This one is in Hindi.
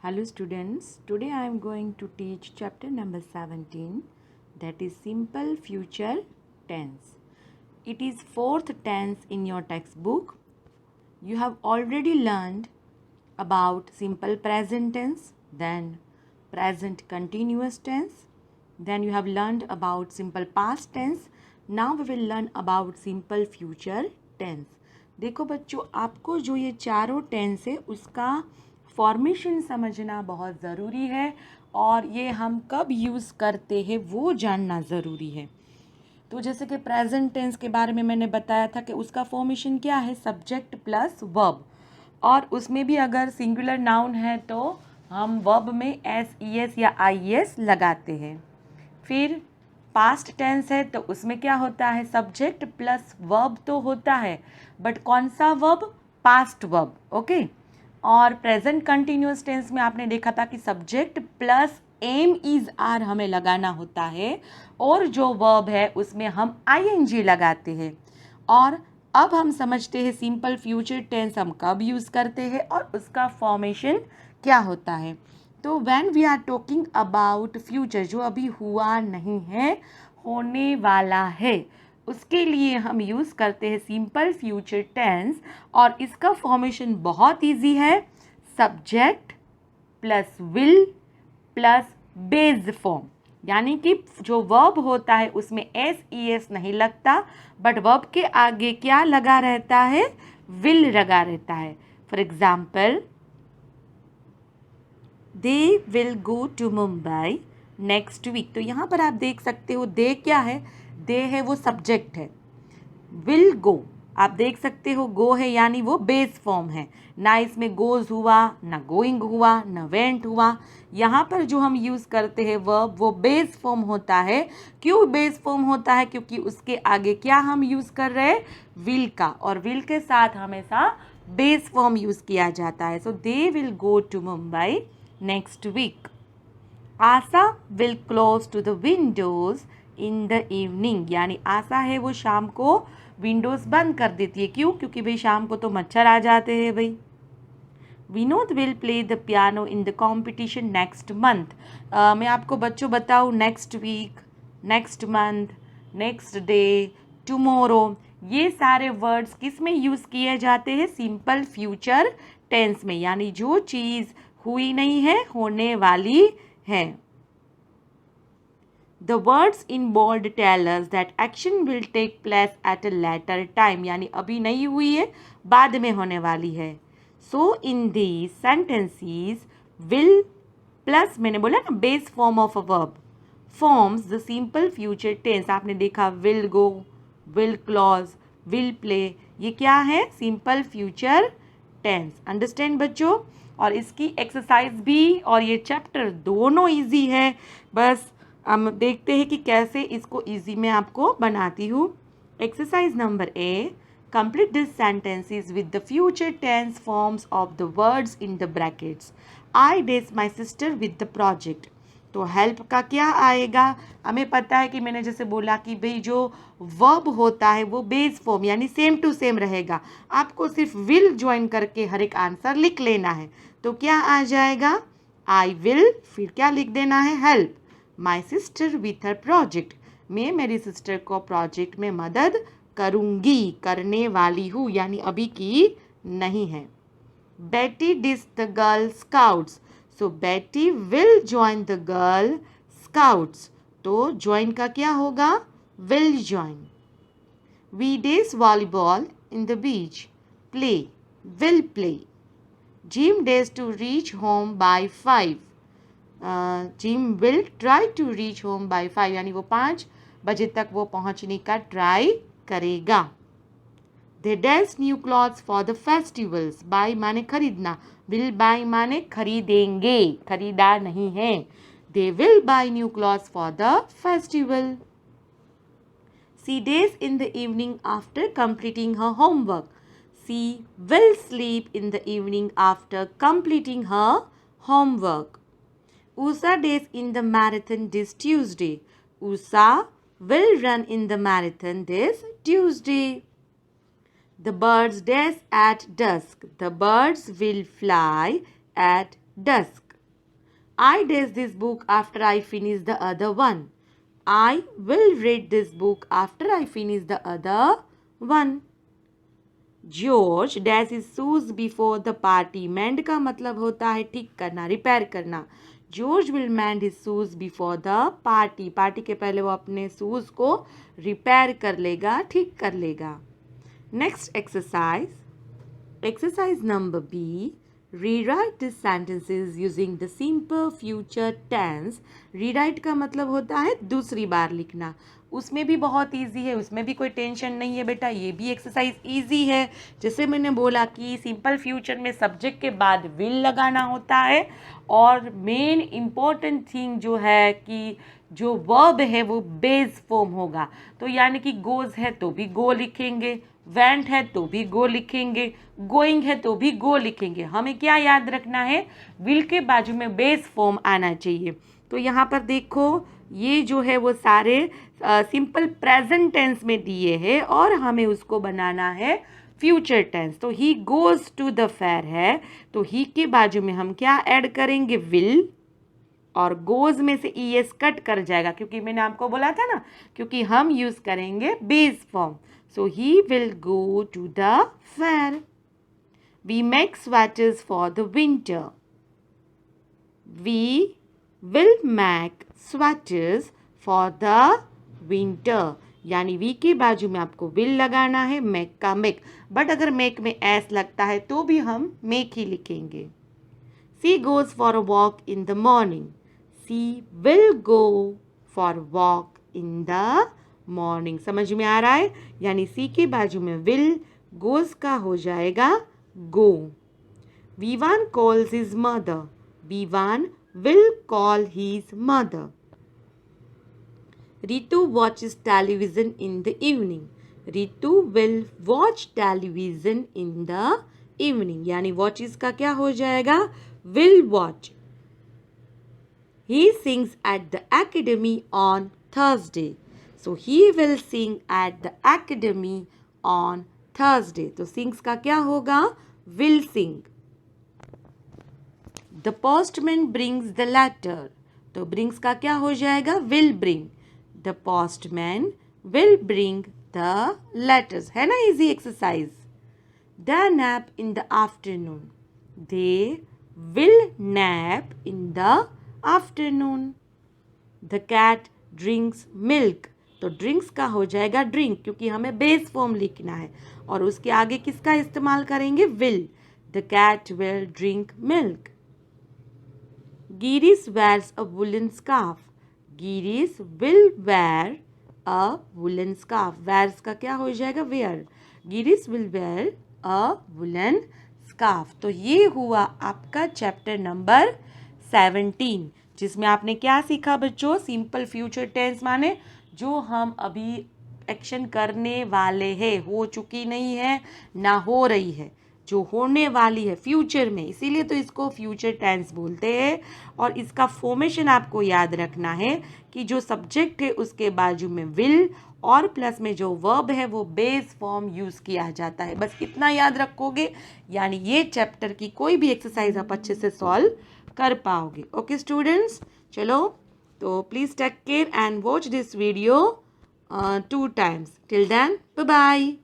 Hello students, today I am going to teach chapter number 17, that is simple future tense. It is fourth tense in your textbook. You have already learned about simple present tense, then present continuous tense, then you have learned about simple past tense. Now we will learn about simple future tense. देखो बच्चों, आपको जो ये चारों टेंस है उसका फॉर्मेशन समझना बहुत ज़रूरी है और ये हम कब यूज़ करते हैं वो जानना ज़रूरी है। तो जैसे कि प्रेजेंट टेंस के बारे में मैंने बताया था कि उसका फॉर्मेशन क्या है, सब्जेक्ट प्लस वर्ब, और उसमें भी अगर सिंगुलर नाउन है तो हम वर्ब में एस ई एस या आई एस लगाते हैं। फिर पास्ट टेंस है तो उसमें क्या होता है, सब्जेक्ट प्लस वर्ब तो होता है, बट कौन सा वर्ब, पास्ट वर्ब, ओके। और प्रेजेंट कंटिन्यूअस टेंस में आपने देखा था कि subject plus am is are हमें लगाना होता है और जो वर्ब है उसमें हम आईएनजी लगाते हैं। और अब हम समझते हैं सिंपल फ्यूचर टेंस हम कब यूज़ करते हैं और उसका फॉर्मेशन क्या होता है। तो when we are talking about future, जो अभी हुआ नहीं है, होने वाला है, उसके लिए हम यूज़ करते हैं सिंपल फ्यूचर टेंस और इसका फॉर्मेशन बहुत इजी है, subject plus will plus based form. यानी कि जो वर्ब होता है उसमें एस ई एस नहीं लगता, बट वर्ब के आगे क्या लगा रहता है, विल लगा रहता है। For example, they will go to Mumbai next week. तो यहाँ पर आप देख सकते हो दे क्या है, दे है वो सब्जेक्ट है, विल गो आप देख सकते हो गो है यानी वो बेस फॉर्म है, ना इसमें गोज हुआ, ना गोइंग हुआ, ना वेंट हुआ। यहाँ पर जो हम यूज़ करते हैं वर्ब वो बेस फॉर्म होता है। क्यों बेस फॉर्म होता है, क्योंकि उसके आगे क्या हम यूज़ कर रहे हैं, विल का, और विल के साथ हमेशा बेस फॉर्म यूज़ किया जाता है। So they will go to Mumbai next week. Asha will close to the windows in the evening, यानी आशा है वो शाम को विंडोज़ बंद कर देती है। क्यों, क्योंकि भाई शाम को तो मच्छर आ जाते हैं भाई। Vinod will play the piano in the competition next month. मैं आपको बच्चों बताऊँ, next week, next month, next day, tomorrow, ये सारे वर्ड्स किस में यूज़ किए जाते हैं, सिंपल फ्यूचर टेंस में, यानी जो चीज़ हुई नहीं है, होने वाली है। The words in bold tell us that action will take place at a later time, यानी अभी नहीं हुई है, बाद में होने वाली है। So in these sentences, will plus मैंने बोला ना base form of a verb forms the simple future tense। आपने देखा will go, will clause, will play, ये क्या है, सिंपल फ्यूचर टेंस। अंडरस्टैंड बच्चों। और इसकी एक्सरसाइज भी और ये चैप्टर दोनों इजी है। बस हम देखते हैं कि कैसे इसको इजी में आपको बनाती हूँ। Exercise number A, complete this sentences with the future tense forms of the words in the brackets. I dash my sister with the project. तो हेल्प का क्या आएगा, हमें पता है कि मैंने जैसे बोला कि भाई जो वर्ब होता है वो बेस फॉर्म यानी सेम टू सेम रहेगा, आपको सिर्फ विल ज्वाइन करके हर एक आंसर लिख लेना है। तो क्या आ जाएगा, आई विल, फिर क्या लिख देना है, help my sister with her project. मैं मेरी सिस्टर को प्रोजेक्ट में मदद करूँगी, करने वाली हूँ, यानी अभी की नहीं है। Betty dash the girl scouts. So Betty will join the girl scouts. तो ज्वाइन का क्या होगा, will join. We dash volleyball in the beach. Play, will play. Jim dash to reach home by 5। Jim will try to reach home by 5, यानी वो 5 बजे तक वो पहुंचने का ट्राई करेगा। They days new clothes for the festivals. Buy माने खरीदना, विल बाय माने खरीदेंगे, खरीदा नहीं है। They will buy new clothes for the festival. She days in the evening after completing her homework. She will sleep in the evening after completing her homework. Usha days in the marathon this Tuesday. Usha will run in the marathon this Tuesday. The birds dash at dusk. The birds will fly at dusk. I dash this book after I finish the other one. I will read this book after I finish the other one. George dash his shoes before the party. Mend का मतलब होता है ठीक करना, रिपेयर करना. George will mend his shoes before the party. Party के पहले वो अपने शूज को रिपेयर कर लेगा, ठीक कर लेगा. Next exercise. Exercise number B. Rewrite these sentences using the simple future tense. Rewrite का मतलब होता है दूसरी बार लिखना. उसमें भी बहुत इजी है, उसमें भी कोई टेंशन नहीं है बेटा. ये भी एक्सरसाइज इजी है. जैसे मैंने बोला कि सिंपल फ्यूचर में सब्जेक्ट के बाद विल लगाना होता है और मेन इम्पोर्टेंट थिंग जो है कि जो वर्ब है वो बेस फॉर्म होगा. तो यानी कि गोज है तो भी गो लिखेंगे, वेंट है तो भी गो लिखेंगे, गोइंग है तो भी गो लिखेंगे. हमें क्या याद रखना है, विल के बाजू में बेस फॉर्म आना चाहिए. तो यहाँ पर देखो ये जो है वो सारे सिंपल प्रेजेंट टेंस में दिए हैं और हमें उसको बनाना है फ्यूचर टेंस. तो he goes to the fair है तो ही के बाजू में हम क्या ऐड करेंगे, विल, और गोज में से ईएस कट कर जाएगा क्योंकि मैंने आपको बोला था ना, क्योंकि हम यूज करेंगे base form. So he will go to the fair. We make sweaters for the winter. We will make sweaters for the winter. यानी वी के बाजू में आपको विल लगाना है, मेक का मेक. बट अगर मेक में एस लगता है तो भी हम मेक ही लिखेंगे. She goes for a walk in the morning. She will go for walk in the morning. समझ में आ रहा है. यानी सी के बाजू में विल, गोज का हो जाएगा go. Vivaan calls his mother. Vivaan will call his mother. Ritu watches television in the evening. Ritu will watch television in the evening. यानी watches का क्या हो जाएगा, will watch. He sings at the academy on Thursday. So he will sing at the academy on Thursday. तो sings का क्या होगा, will sing. The postman brings the letter. तो brings का क्या हो जाएगा, will bring. The postman will bring the letters. है ना easy exercise. They nap in the afternoon. They will nap in the afternoon. The cat drinks milk. तो drinks का हो जाएगा drink क्योंकि हमें बेस फॉर्म लिखना है और उसके आगे किसका इस्तेमाल करेंगे, will. The cat will drink milk. Girish wears a woolen scarf. Girish will wear a woolen scarf. Wears का क्या हो जाएगा, wear. Girish will wear a woolen scarf. तो ये हुआ आपका चैप्टर नंबर 17 जिसमें आपने क्या सीखा बच्चों, सिंपल फ्यूचर टेंस माने जो हम अभी एक्शन करने वाले हैं, हो चुकी नहीं है ना हो रही है, जो होने वाली है फ्यूचर में, इसीलिए तो इसको फ्यूचर टेंस बोलते हैं. और इसका फॉर्मेशन आपको याद रखना है कि जो सब्जेक्ट है उसके बाजू में विल और प्लस में जो वर्ब है वो बेस फॉर्म यूज़ किया जाता है. बस इतना याद रखोगे यानी ये चैप्टर की कोई भी एक्सरसाइज आप अच्छे से सॉल्व कर पाओगे. ओके स्टूडेंट्स, चलो तो please take care and watch this video 2 times. Till then, bye bye.